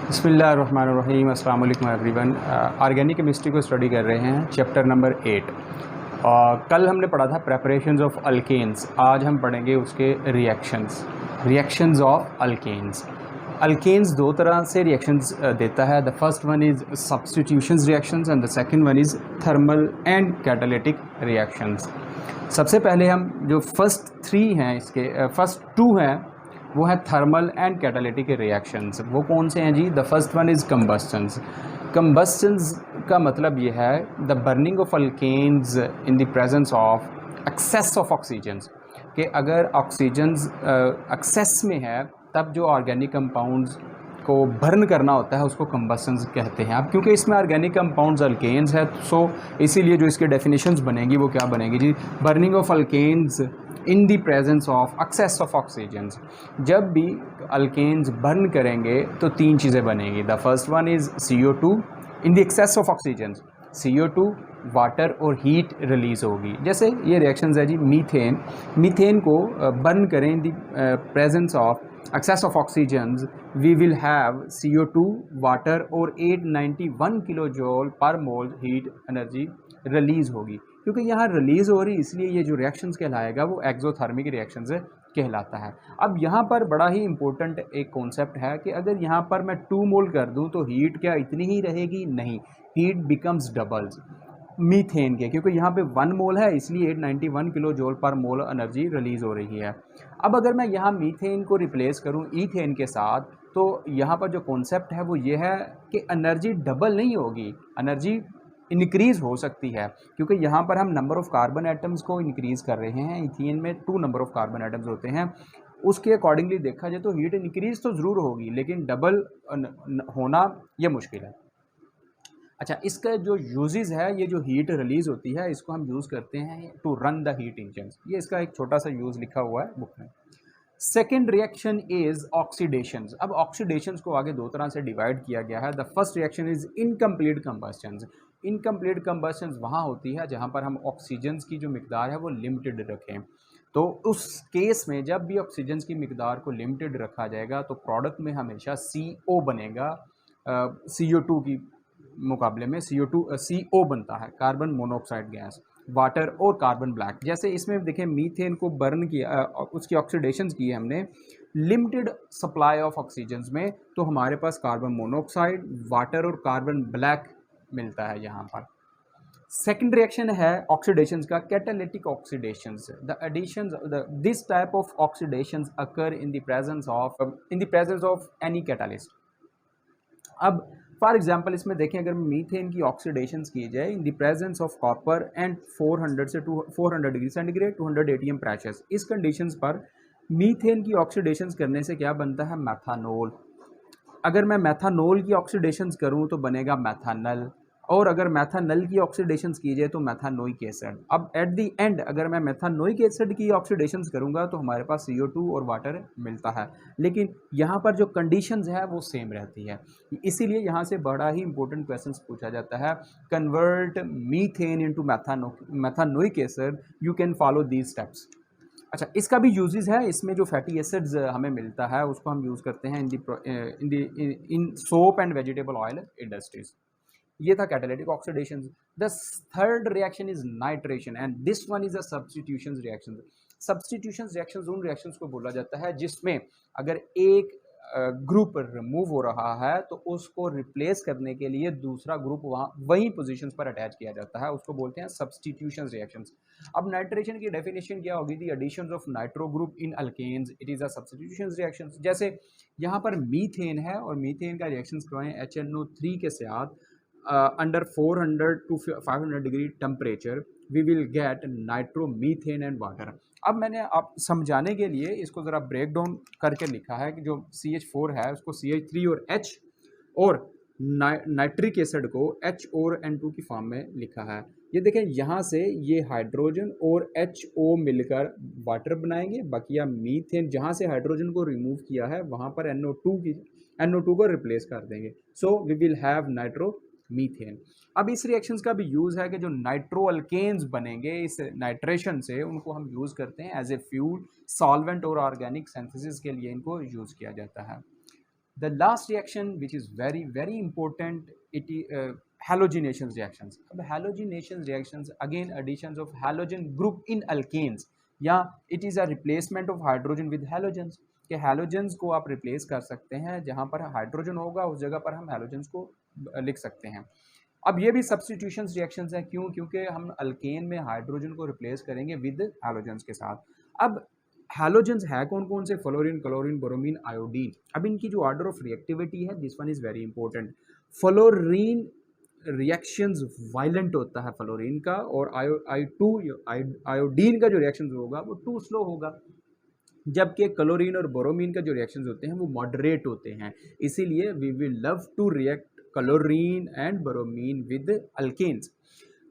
बिस्मिल्लाहिर्रहमानिर्रहीम अस्सलाम वालेकुम एवरीवन। ऑर्गेनिक केमिस्ट्री को स्टडी कर रहे हैं, चैप्टर नंबर 8। कल हमने पढ़ा था प्रेपरेशंस ऑफ अल्केन्स। आज हम पढ़ेंगे उसके रिएक्शंस ऑफ अल्केन्स। अल्केन्स दो तरह से रिएक्शंस देता है। The first one is substitutions reactions and the second one is thermal and catalytic reactions. सबसे पहले हम जो फर्स्ट थ्री हैं, इसके फर्स्ट टू हैं, वो है थर्मल एंड कैटालिटिक रिएक्शंस। वो कौन से हैं जी? The first one is combustions. Combustions का मतलब ये है the burning of alkanes in the presence of excess of oxygens, कि अगर ऑक्सीजन्स एक्सेस में है तब जो ऑर्गेनिक कंपाउंड्स को बर्न करना होता है उसको कंबस्टन्स कहते हैं। अब क्योंकि इसमें ऑर्गेनिक कंपाउंड्स अल्केन्स है, सो इसीलिए जो इसकी डेफिनेशंस बनेगी वो क्या बनेगी जी? Burning of alkanes in the presence of excess of oxygens. जब भी अल्केन्स बर्न करेंगे तो तीन चीज़ें बनेंगी। The first one is CO2 in the excess of oxygens. CO2, water और हीट रिलीज़ होगी। जैसे ये रिएक्शंस है जी, मीथेन को बर्न करें in the presence of excess of oxygens, we will have CO2, water और 891 किलो जूल पर मोल heat energy release होगी। क्योंकि यहाँ रिलीज़ हो रही, इसलिए ये जो रिएक्शंस कहलाएगा वो एक्सोथर्मिक रिएक्शंस कहलाता है। अब यहाँ पर बड़ा ही इंपॉर्टेंट एक कॉन्सेप्ट है कि अगर यहाँ पर मैं 2 मोल कर दूँ तो हीट क्या इतनी ही रहेगी? नहीं, हीट बिकम्स डबल्स मीथेन के, क्योंकि यहाँ पे 1 मोल है इसलिए 891 किलो जूल पर मोल एनर्जी रिलीज़ हो रही है। अब अगर मैं यहाँ मीथेन को रिप्लेस करूँ ईथेन के साथ, तो यहाँ पर जो कॉन्सेप्ट है वो ये है कि एनर्जी डबल नहीं होगी, एनर्जी इंक्रीज़ हो सकती है। क्योंकि यहाँ पर हम नंबर ऑफ़ कार्बन एटम्स को इंक्रीज़ कर रहे हैं। इथेन में 2 नंबर ऑफ़ कार्बन एटम्स होते हैं, उसके अकॉर्डिंगली देखा जाए तो हीट इंक्रीज़ तो ज़रूर होगी, लेकिन डबल होना ये मुश्किल है। अच्छा, इसका जो यूजेस है, ये जो हीट रिलीज़ होती है इसको हम यूज़ करते हैं to run the heat engines. ये इसका एक छोटा सा यूज़ लिखा हुआ है बुक में। Second reaction is oxidations. अब ऑक्सीडेशंस को आगे दो तरह से डिवाइड किया गया है। The first reaction is incomplete combustions. Incomplete combustions वहाँ होती है जहाँ पर हम ऑक्सीजन्स की जो मिकदार है वो लिमिटेड रखें। तो उस केस में जब भी ऑक्सीजन्स की मिकदार को लिमिटेड रखा जाएगा तो प्रोडक्ट में हमेशा CO बनेगा। CO2 की मुकाबले में CO बनता है, कार्बन मोनोऑक्साइड गैस, वाटर और कार्बन ब्लैक। जैसे इसमें देखें, मीथेन को बर्न किया, उसकी ऑक्सीडेशंस की है हमने लिमिटेड सप्लाई ऑफ ऑक्सीजन्स में, तो हमारे पास कार्बन मोनोऑक्साइड, वाटर और कार्बन ब्लैक मिलता है यहाँ पर। सेकेंड रिएक्शन है ऑक्सीडेशंस का, catalytic oxidations. The additions this type of oxidations occur in the presence of any catalyst. अब फॉर एग्जांपल इसमें देखें, अगर मीथेन की ऑक्सीडेशंस की जाए in the presence of copper and 400 से 400 डिग्री सेंटीग्रेड 200 ATM प्रेशर्स, इस कंडीशंस पर मीथेन की ऑक्सीडेशंस करने से क्या बनता है? मैथानॉल। अगर मैं मैथानॉल की ऑक्सीडेशंस करूं तो बनेगा मैथानल, और अगर मैथानल की ऑक्सीडेशंस की जाए तो मैथानोइक एसिड। अब एट द एंड अगर मैं मैथानोइक एसिड की ऑक्सीडेशंस करूंगा तो हमारे पास CO2 और वाटर मिलता है, लेकिन यहाँ पर जो कंडीशंस है वो सेम रहती है। इसीलिए यहाँ से बड़ा ही इंपॉर्टेंट क्वेश्चंस पूछा जाता है, convert methane into methanoic acid, you can follow these steps. अच्छा, इसका भी यूजेस है। इसमें जो फैटी एसिड्स हमें मिलता है उसको हम यूज़ करते हैं इन soap and vegetable oil industries. ये था catalytic oxidation. The third reaction is nitration and this one is a substitution reaction. Substitution reaction उन रिएक्शंस को बोला जाता है जिसमें अगर एक ग्रुप रिमूव हो रहा है तो उसको रिप्लेस करने के लिए दूसरा ग्रुप वही पोजीशंस पर अटैच किया जाता है, उसको बोलते हैं सब्स्टिट्यूशन रिएक्शंस। अब नाइट्रेशन की डेफिनेशन क्या होगी? The addition of nitro group in alkanes, it is a substitution reaction. जैसे यहाँ पर मीथेन है और मीथेन का रिएक्शन करवाएं HNO3 के साथ under 400 to 500 degree temperature, we will get nitromethane and water. अब मैंने आप समझाने के लिए इसको ज़रा ब्रेक डाउन करके लिखा है कि जो CH4 है उसको CH3 और H और नाइट्रिक एसिड को H और N2 की फॉर्म में लिखा है। ये देखें, यहाँ से ये हाइड्रोजन और HO मिलकर वाटर बनाएंगे, बाकी या मीथेन जहाँ से हाइड्रोजन को रिमूव किया है वहाँ पर NO2 को रिप्लेस कर देंगे। So we will have nitro methane. अब इस रिएक्शंस का भी यूज़ है कि जो नाइट्रो अल्केन्स बनेंगे इस नाइट्रेशन से, उनको हम यूज़ करते हैं एज ए फ्यूल, सॉल्वेंट और ऑर्गेनिक सिंथेसिस के लिए इनको यूज़ किया जाता है। The last reaction which is very very important, it is halogenation reactions. अब halogenation reactions again additions of halogen group in alkanes, या it is a replacement of hydrogen with halogens, कि halogens को आप replace कर सकते हैं, जहाँ पर हाइड्रोजन होगा उस जगह पर हम halogens को लिख सकते हैं। अब ये भी सब्स्टिट्यूशन रिएक्शंस हैं, क्यों? क्योंकि हम अल्केन में हाइड्रोजन को रिप्लेस करेंगे विद हैलोजेंस के साथ। अब हैलोजेंस है कौन कौन से? Fluorine, chlorine, bromine, iodine. अब इनकी जो ऑर्डर ऑफ रिएक्टिविटी है, this one is very important. Fluorine reactions violent होता है फ्लोरीन का, और आयोडीन का जो रिएक्शन होगा वो टू स्लो होगा, जबकि क्लोरीन और बोरोमीन का जो रिएक्शंस होते हैं वो मॉडरेट होते हैं। इसीलिए we will love to react chlorine and bromine with alkanes.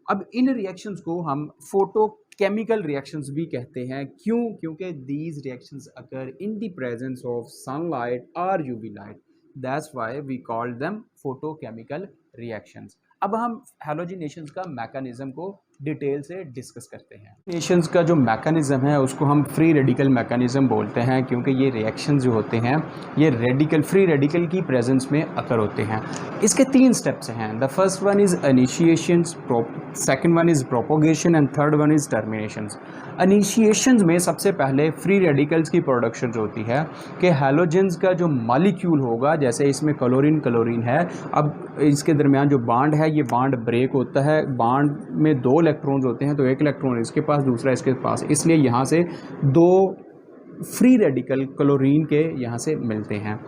अब इन रिएक्शंस को हम फोटोकेमिकल रिएक्शंस भी कहते हैं। क्यों? क्योंकि these reactions occur in the presence of sunlight और UV light, that's why we called them photochemical reactions. अब हम हैलोजिनेशंस का मैकेनिज्म को डिटेल से डिस्कस करते हैं। नेशंस का जो मैकेनिज्म है उसको हम फ्री रेडिकल मैकेनिज्म बोलते हैं, क्योंकि ये रिएक्शंस जो होते हैं ये रेडिकल, फ्री रेडिकल की प्रेजेंस में अकर होते हैं। इसके 3 स्टेप्स हैं। The first one is initiation, second one is propagation and third one is terminations. इनिशिएशंस में सबसे पहले फ्री रेडिकल्स की प्रोडक्शन होती है कि हैलोजेंस का जो मॉलिक्यूल होगा, जैसे इसमें क्लोरीन क्लोरीन है, अब इसके दरमियान जो बांड है ये बांड ब्रेक होता है। बांड में 2 इलेक्ट्रॉन्स होते हैं, तो एक इलेक्ट्रॉन इसके पास, दूसरा इसके पास, इसलिए यहाँ से 2 फ्री रेडिकल क्लोरीन के यहाँ से मिलते हैं।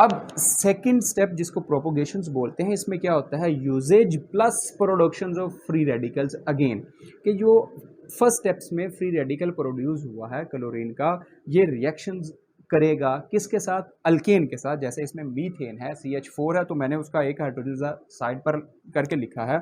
अब सेकंड स्टेप जिसको प्रोपोगेशंस बोलते हैं, इसमें क्या होता है? Uses plus productions of free radicals again, कि जो फर्स्ट स्टेप्स में फ्री रेडिकल प्रोड्यूस हुआ है क्लोरीन का, ये रिएक्शंस करेगा किसके साथ? अल्केन के साथ। जैसे इसमें मीथेन है, CH4 है, तो मैंने उसका एक हाइड्रोजन साइड पर करके लिखा है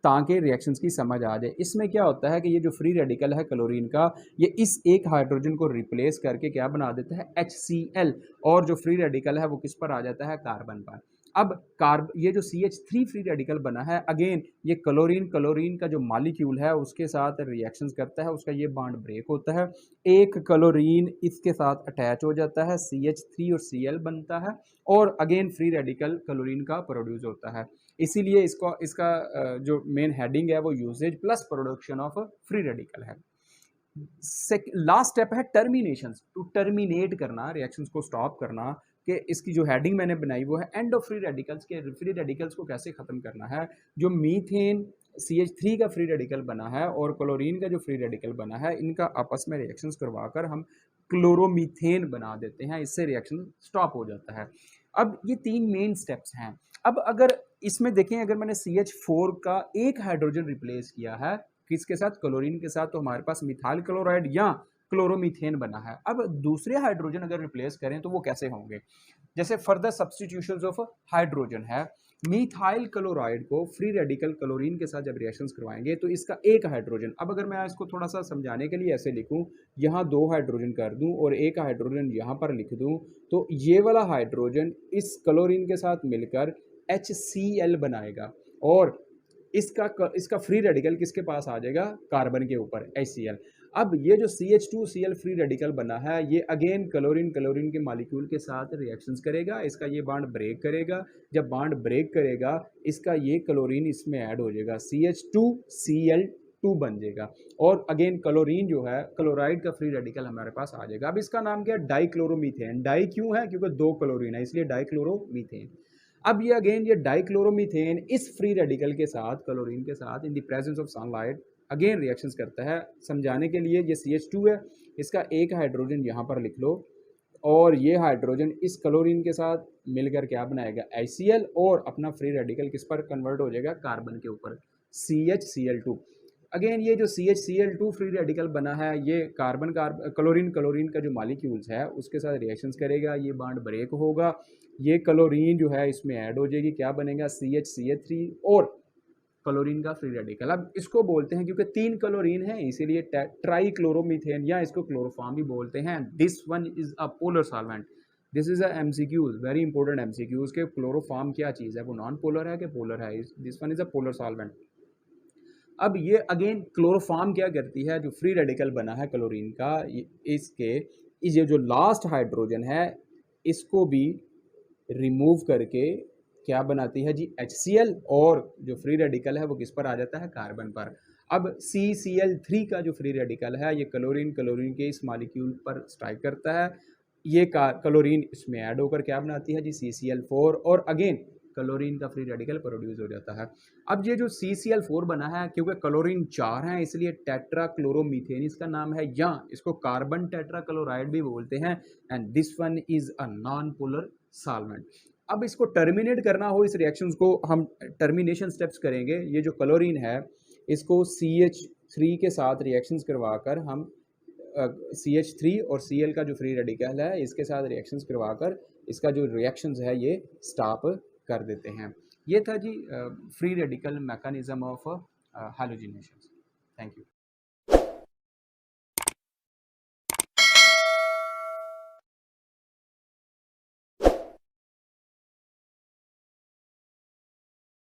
ताकि रिएक्शंस की समझ आ जाए। इसमें क्या होता है कि ये जो फ्री रेडिकल है क्लोरीन का, ये इस एक हाइड्रोजन को रिप्लेस करके क्या बना देता है? HCl, और जो फ्री रेडिकल है वो किस पर आ जाता है? कार्बन पर। अब ये जो CH3 फ्री रेडिकल बना है, अगेन ये क्लोरीन का जो मॉलिक्यूल है उसके साथ रिएक्शंस करता है, उसका ये बॉन्ड ब्रेक होता है, एक क्लोरीन इसके साथ अटैच हो जाता है, CH3 और Cl बनता है, और अगेन फ्री रेडिकल क्लोरीन का प्रोड्यूस होता है। इसीलिए इसका जो मेन हेडिंग है वो uses plus production of free radical है। लास्ट स्टेप है टर्मिनेशन, टू टर्मिनेट करना, रिएक्शंस को स्टॉप करना, कि इसकी जो हेडिंग मैंने बनाई वो है एंड ऑफ फ्री रेडिकल्स, के फ्री रेडिकल्स को कैसे ख़त्म करना है। जो मीथेन CH3 का फ्री रेडिकल बना है और क्लोरीन का जो फ्री रेडिकल बना है, इनका आपस में रिएक्शंस करवाकर हम क्लोरोमीथेन बना देते हैं, इससे रिएक्शन स्टॉप हो जाता है। अब ये 3 मेन स्टेप्स हैं। अब अगर इसमें देखें, अगर मैंने CH4 का एक हाइड्रोजन रिप्लेस किया है किसके साथ? क्लोरीन के साथ, तो हमारे पास मिथाइल क्लोराइड या क्लोरोमीथेन बना है। अब दूसरे हाइड्रोजन अगर रिप्लेस करें तो वो कैसे होंगे? जैसे फर्दर सब्स्टिट्यूशंस ऑफ हाइड्रोजन है, मिथाइल क्लोराइड को फ्री रेडिकल क्लोरीन के साथ जब रिएक्शंस करवाएंगे तो इसका एक हाइड्रोजन, अब अगर मैं इसको थोड़ा सा समझाने के लिए ऐसे लिखूं, यहाँ 2 हाइड्रोजन कर दूं और एक हाइड्रोजन यहाँ पर लिख दूं, तो ये वाला हाइड्रोजन इस क्लोरीन के साथ मिलकर HCl बनाएगा, और इसका फ्री रेडिकल किसके पास आ जाएगा? कार्बन के ऊपर, HCl। अब ये जो CH2Cl फ्री रेडिकल बना है, ये अगेन क्लोरीन के मॉलिक्यूल के साथ रिएक्शंस करेगा, इसका ये बॉन्ड ब्रेक करेगा। जब बॉन्ड ब्रेक करेगा, इसका ये क्लोरीन इसमें ऐड हो जाएगा, CH2Cl2 बन जाएगा, और अगेन क्लोरीन जो है, क्लोराइड का फ्री रेडिकल हमारे पास आ जाएगा। अब इसका नाम क्या है? डाइक्लोरोमीथेन। डाई क्यों है? क्योंकि 2 क्लोरीन है, इसलिए डाइक्लोरोमीथेन। अब ये अगेन ये डाइक्लोरोमीथेन इस फ्री रेडिकल के साथ, क्लोरीन के साथ, इन the presence of sunlight again reactions करता है। समझाने के लिए, ये CH2 है, इसका एक हाइड्रोजन यहाँ पर लिख लो, और ये हाइड्रोजन इस क्लोरीन के साथ मिलकर क्या बनाएगा? HCl, और अपना फ्री रेडिकल किस पर कन्वर्ट हो जाएगा? कार्बन के ऊपर, CHCl2। अगेन ये जो CHCl2 फ्री रेडिकल बना है, ये क्लोरीन का जो मॉलिक्यूल्स है उसके साथ रिएक्शंस करेगा, ये बॉन्ड ब्रेक होगा, ये क्लोरीन जो है इसमें ऐड हो जाएगी, क्या बनेगा? CHCl3 और क्लोरीन का फ्री रेडिकल। अब इसको बोलते हैं, क्योंकि 3 क्लोरीन है इसीलिए ट्राइक्लोरोमीथेन, या इसको क्लोरोफॉर्म भी बोलते हैं। This one is a polar solvent. This is a MCQs, very important MCQs के क्लोरोफॉर्म क्या चीज़ है, वो नॉन पोलर है कि पोलर है? This one is a polar solvent. अब ये अगेन क्लोरोफॉर्म क्या करती है? जो फ्री रेडिकल बना है क्लोरीन का, ये जो लास्ट हाइड्रोजन है इसको भी रिमूव करके क्या बनाती है जी, HCl, और जो फ्री रेडिकल है वो किस पर आ जाता है, कार्बन पर। अब CCl3 का जो फ्री रेडिकल है ये क्लोरीन के इस मॉलिक्यूल पर स्ट्राइक करता है, ये क्लोरीन इसमें ऐड होकर क्या बनाती है जी, CCl4, और अगेन क्लोरीन का फ्री रेडिकल प्रोड्यूस हो जाता है। अब ये जो CCl4 बना है, क्योंकि क्लोरीन 4 है इसलिए टेट्राक्लोरोमीथेन इसका नाम है, या इसको कार्बन टेट्राक्लोराइड भी बोलते हैं, and this one is a non polar solvent. अब इसको टर्मिनेट करना हो, इस रिएक्शन को हम टर्मिनेशन स्टेप्स करेंगे। ये जो क्लोरीन है इसको CH3 के साथ रिएक्शंस करवाकर हम CH3 और Cl का जो फ्री रेडिकल है इसके साथ रिएक्शंस करवाकर इसका जो रिएक्शंस है ये स्टॉप कर देते हैं। ये था जी free radical mechanism of halogenation. Thank you.